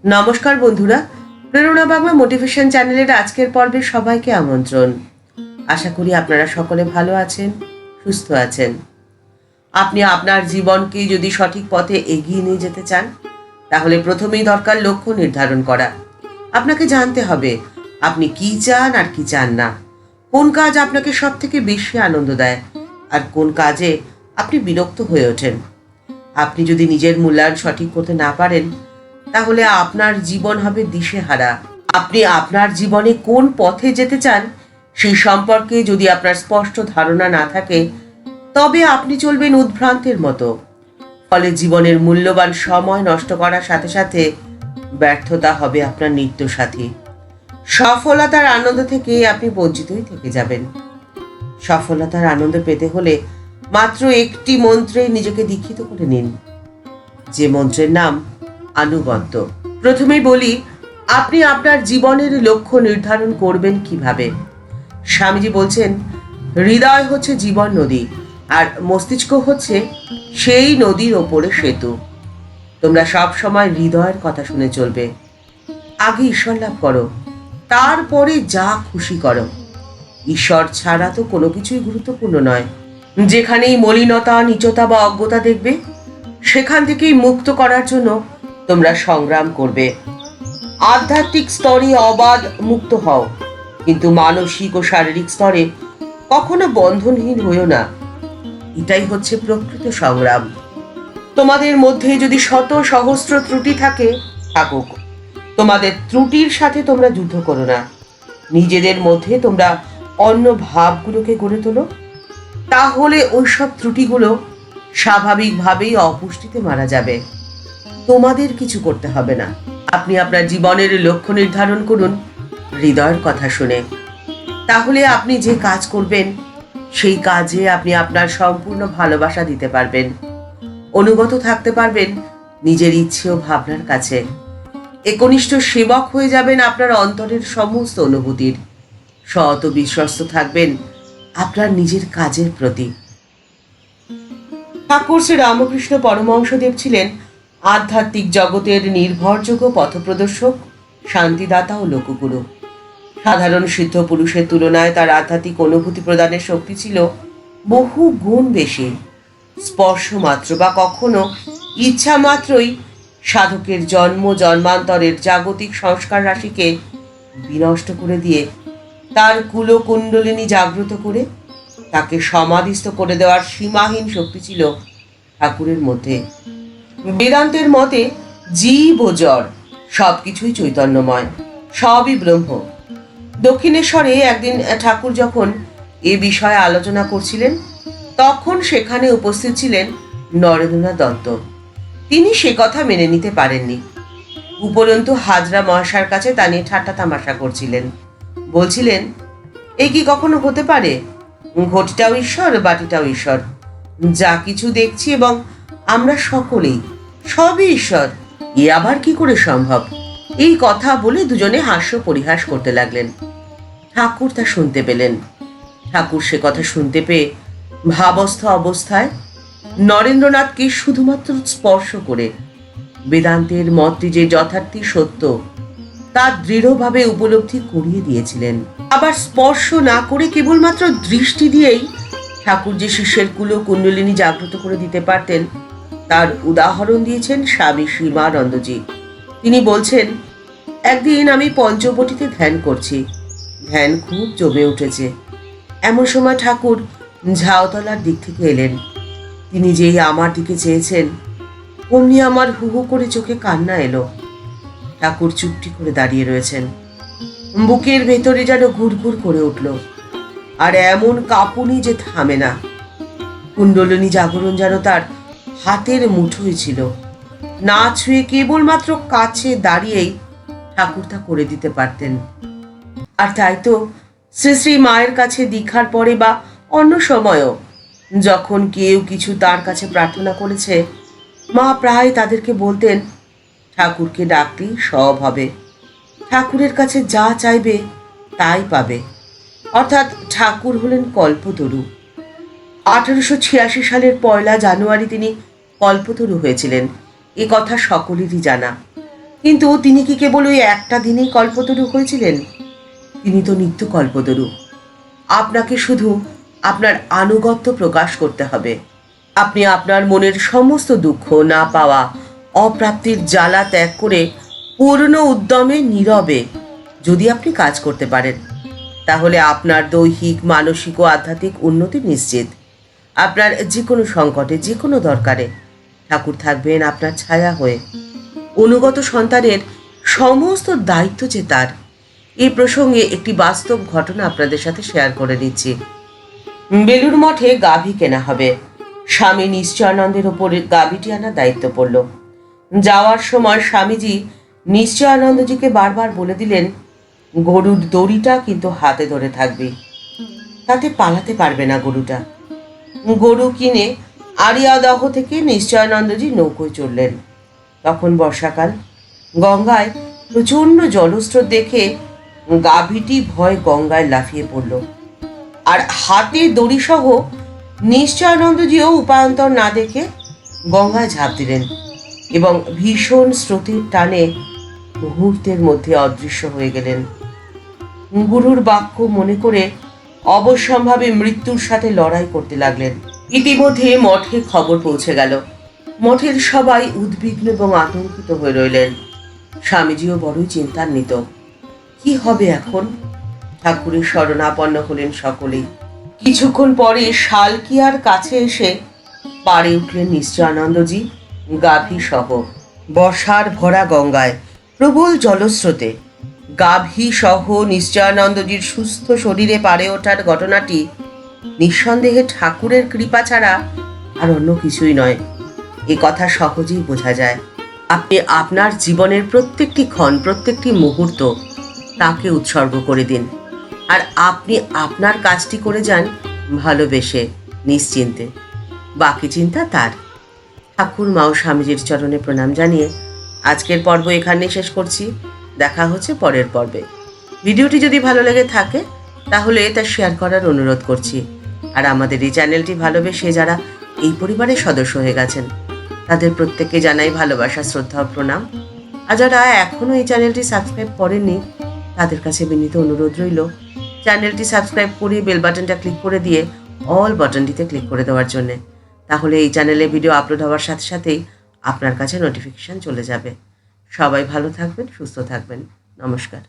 নমস্কার বন্ধুরা, প্রেরণা বাংলা মোটিভেশন চ্যানেলের আজকের পর্বে সবাইকে আমন্ত্রণ। আশা করি আপনারা সকলে ভালো আছেন, সুস্থ আছেন। আপনি আপনার জীবনকে যদি সঠিক পথে এগিয়ে নিয়ে যেতে চান, তাহলে প্রথমেই দরকার লক্ষ্য নির্ধারণ করা। আপনাকে জানতে হবে আপনি কি চান আর কি চান না, কোন কাজ আপনাকে সব থেকে বেশি আনন্দ দেয় আর কোন কাজে আপনি বিরক্ত হয়ে ওঠেন। আপনি যদি নিজের মূল্যায়ন সঠিক করতে না পারেন, তাহলে আপনার জীবন হবে দিশেহারা। আপনি আপনার জীবনে কোন পথে যেতে চান সেই সম্পর্কে যদি আপনার স্পষ্ট ধারণা না থাকে, তবে আপনি চলবেন উদ্ভ্রান্তের মতো। ফলে জীবনের মূল্যবান সময় নষ্ট করার সাথে সাথে ব্যর্থতা হবে আপনার নিত্য সাথী। সফলতার আনন্দ থেকে আপনি বঞ্চিতই থেকে যাবেন। সফলতার আনন্দ পেতে হলে মাত্র একটি মন্ত্রে নিজেকে দীক্ষিত করে নিন, যে মন্ত্রের নাম আনুগত্য। প্রথমেই বলি, আপনি আপনার জীবনের লক্ষ্য নির্ধারণ করবেন কিভাবে। স্বামীজি বলছেন, হৃদয় হচ্ছে জীবন নদী আর মস্তিষ্ক হচ্ছে সেই নদীর ওপরে সেতু। তোমরা সব সময় হৃদয়ের কথা শুনে চলবে। আগে ঈশ্বর লাভ করো, তারপরে যা খুশি করো। ঈশ্বর ছাড়া তো কোনো কিছুই গুরুত্বপূর্ণ নয়। যেখানেই মলিনতা, নীচতা বা অজ্ঞতা দেখবে, সেখান থেকেই মুক্ত করার জন্য তোমরা সংগ্রাম করবে। আধ্যাত্মিক স্তরে অবাধ মুক্ত হও, কিন্তু মানসিক ও শারীরিক স্তরে কখনো বন্ধনহীন হইও না। এটাই হচ্ছে প্রকৃত সংগ্রাম। তোমাদের মধ্যে যদি শত সহস্র ত্রুটি থাকুক, তোমাদের ত্রুটির সাথে তোমরা যুদ্ধ করো না। নিজেদের মধ্যে তোমরা অন্য ভাবগুলোকে গড়ে তোলো। তাহলে ওইসব ত্রুটিগুলো স্বাভাবিকভাবেই অপুষ্টিতে মারা যাবে। তোমাদের কিছু করতে হবে না। আপনি আপনার জীবনের লক্ষ্য নির্ধারণ করুন হৃদয়ের কথা শুনে। তাহলে আপনি যে কাজ করবেন, সেই কাজে আপনি আপনার সম্পূর্ণ ভালোবাসা দিতে পারবেন। অনুগত থাকতে পারবেন নিজের ইচ্ছে ও ভাবনার কাছে। একনিষ্ঠ সেবক হয়ে যাবেন আপনার অন্তরের সমস্ত অনুভূতির। সৎ ও বিশ্বস্ত থাকবেন আপনার নিজের কাজের প্রতি। ঠাকুর শ্রী রামকৃষ্ণ পরমহংসদেব ছিলেন আধ্যাত্মিক জগতের নির্ভরযোগ্য পথপ্রদর্শক, শান্তিদাতা ও লোকগুরু। সাধারণ সিদ্ধ পুরুষের তুলনায় তার আধ্যাত্মিক অনুভূতি প্রদানের শক্তি ছিল বহু গুণ বেশি। স্পর্শ মাত্র বা কখনো ইচ্ছা মাত্রই সাধকের জন্ম জন্মান্তরের জাগতিক সংস্কার রাশিকে বিনষ্ট করে দিয়ে তার কুলকুণ্ডলিনী জাগ্রত করে তাকে সমাধিস্থ করে দেওয়ার সীমাহীন শক্তি ছিল ঠাকুরের মধ্যে। বেদান্তের মতে জীব ও জড় সবকিছুই চৈতন্যময়, সবই ব্রহ্ম। দক্ষিণেশ্বরে একদিন ঠাকুর যখন এ বিষয়ে আলোচনা করছিলেন, তখন সেখানে উপস্থিত ছিলেন নরেন্দ্রনাথ দত্ত। তিনি সে কথা মেনে নিতে পারেননি। উপরন্তু হাজরা মহাশয়ের কাছে তা নিয়ে ঠাট্টা তামাশা করছিলেন। বলছিলেন, এ কি কখনো হতে পারে? ঘটিটাও ঈশ্বর, বাটিটাও ঈশ্বর। যা কিছু দেখছি এবং আমরা সকলেই, সবই ঈশ্বর। এ আবার কি করে সম্ভব? এই কথা বলে দুজনে হাস্য পরিহাস করতে লাগলেন। ঠাকুর তা শুনতে পেলেন। ঠাকুর সে কথা শুনতে পেয়ে ভাবস্থ অবস্থায় নরেন্দ্রনাথকে শুধুমাত্র স্পর্শ করে বেদান্তের মতটি যে যথার্থই সত্য তা দৃঢ়ভাবে উপলব্ধি করিয়ে দিয়েছিলেন। আবার স্পর্শ না করে কেবলমাত্র দৃষ্টি দিয়েই ঠাকুর যে শিষ্যের কুলকুণ্ডলিনী জাগ্রত করে দিতে পারতেন, তার উদাহরণ দিয়েছেন স্বামী সীমানন্দজি। তিনি বলছেন, একদিন আমি পঞ্চবটিতে ধ্যান করছি। ধ্যান খুব জমে উঠেছে। এমন সময় ঠাকুর ঝাউতলার দিক থেকে এলেন। তিনি যেই আমার দিকে চেয়েছেন, অমনি আমার হু হু করে চোখে কান্না এলো। ঠাকুর চুপটি করে দাঁড়িয়ে রয়েছেন। বুকের ভেতরে যেন ঘুরঘুর করে উঠল, আর এমন কাঁপুনি যে থামে না। কুণ্ডলিনী জাগরণ যেন তার হাতের মুঠোয় ছিল। না ছুঁয়ে কেবলমাত্র কাছে দাঁড়িয়েই ঠাকুর তা করে দিতে পারতেন। আর তাই তো শ্রী শ্রী মায়ের কাছে দীক্ষার পরে বা অন্য সময়ও যখন কেউ কিছু তার কাছে প্রার্থনা করেছে, মা প্রায় তাদেরকে বলতেন, ঠাকুরকে ডাকলেই সব হবে। ঠাকুরের কাছে যা চাইবে তাই পাবে। অর্থাৎ ঠাকুর হলেন কল্পতরু। 1886 সালের 1 জানুয়ারি তিনি কল্পতরু হয়েছিলেন, এ কথা সকলেরই জানা। কিন্তু তিনি কি কেবল ওই একটা দিনেই কল্পতরু হয়েছিলেন? তিনি তো নিত্য কল্পতরু। আপনাকে শুধু আপনার আনুগত্য প্রকাশ করতে হবে। আপনি আপনার মনের সমস্ত দুঃখ, না পাওয়া, অপ্রাপ্তির জ্বালা ত্যাগ করে পূর্ণ উদ্যমে নীরবে যদি আপনি কাজ করতে পারেন, তাহলে আপনার দৈহিক, মানসিক ও আধ্যাত্মিক উন্নতি নিশ্চিত। আপনার যে কোনো সংকটে, যে কোনো দরকারে ঠাকুর থাকবেন আপনার ছায়া হয়ে। অনুগত সন্তানের সমস্ত দায়িত্ব যে তার। এই প্রসঙ্গে একটি বাস্তব ঘটনা আপনাদের সাথে শেয়ার করে নিচ্ছি। বেলুড় মঠে গাভী কেনা হবে। স্বামী নিশ্চয়ানন্দের ওপরে গাভীটি আনার দায়িত্ব পড়ল। যাওয়ার সময় স্বামীজি নিশ্চয়ানন্দজিকে বারবার বলে দিলেন, গরুর দড়িটা কিন্তু হাতে ধরে থাকবে, তাতে পালাতে পারবে না গরুটা। গরু কিনে আরিয়াদহ থেকে নিশ্চয়ানন্দজি নৌকোয় চড়লেন। তখন বর্ষাকাল, গঙ্গায় প্রচণ্ড জলস্রোত দেখে গাভীটি ভয় গঙ্গায় লাফিয়ে পড়ল। আর হাতে দড়িসহ নিশ্চয়ানন্দজিও উপায়ন্তর না দেখে গঙ্গায় ঝাঁপ দিলেন এবং ভীষণ স্রোতের টানে মুহূর্তের মধ্যে অদৃশ্য হয়ে গেলেন। গুরুর বাক্য মনে করে অবশ্যম্ভাবী মৃত্যুর সাথে লড়াই করতে লাগলেন। ইতিমধ্যে মঠে খবর পৌঁছে গেল। মঠের সবাই উদ্বিগ্ন এবং আতঙ্কিত হয়ে রইলেন। স্বামীজিও বড়ই চিন্তান্বিত। কি হবে এখন? ঠাকুরের শরণাপন্ন হলেন সকলেই। কিছুক্ষণ পরে শালকিয়ার কাছে এসে পাড়ে উঠলেন নিশ্চয়ানন্দজি গাভী সহ। বর্ষার ভরা গঙ্গায়, প্রবল জলস্রোতে গাভী সহ নিশ্চয়ানন্দজির সুস্থ শরীরে পাড়ে ওঠার ঘটনাটি নিঃসন্দেহে ঠাকুরের কৃপা ছাড়া আর অন্য কিছুই নয়। এ কথা সহজেই বোঝা যায়। আপনি আপনার জীবনের প্রত্যেকটি ক্ষণ, প্রত্যেকটি মুহূর্ত তাকে উৎসর্গ করে দিন, আর আপনি আপনার কাজটি করে যান ভালোবেসে, নিশ্চিন্তে। বাকি চিন্তা তার। ঠাকুর মা ও স্বামীজির চরণে প্রণাম জানিয়ে আজকের পর্ব এখানেই শেষ করছি। দেখা হচ্ছে পরের পর্বে। ভিডিওটি যদি ভালো লেগে থাকে তাহলে তা শেয়ার করার অনুরোধ করছি। আর আমাদের এই চ্যানেলটি ভালোবেসে যারা এই পরিবারের সদস্য হয়ে গেছেন তাদের প্রত্যেককে জানাই ভালোবাসা, শ্রদ্ধা ও প্রণাম। আর যারা এখনও এই চ্যানেলটি সাবস্ক্রাইব করেননি তাদের কাছে বিনীত অনুরোধ রইল চ্যানেলটি সাবস্ক্রাইব করে বেল বাটনটা ক্লিক করে দিয়ে অল বাটনটিতে ক্লিক করে দেওয়ার জন্যে। তাহলে এই চ্যানেলে ভিডিও আপলোড হওয়ার সাথে সাথেই আপনার কাছে নোটিফিকেশান চলে যাবে। সবাই ভালো থাকবেন, সুস্থ থাকবেন। নমস্কার।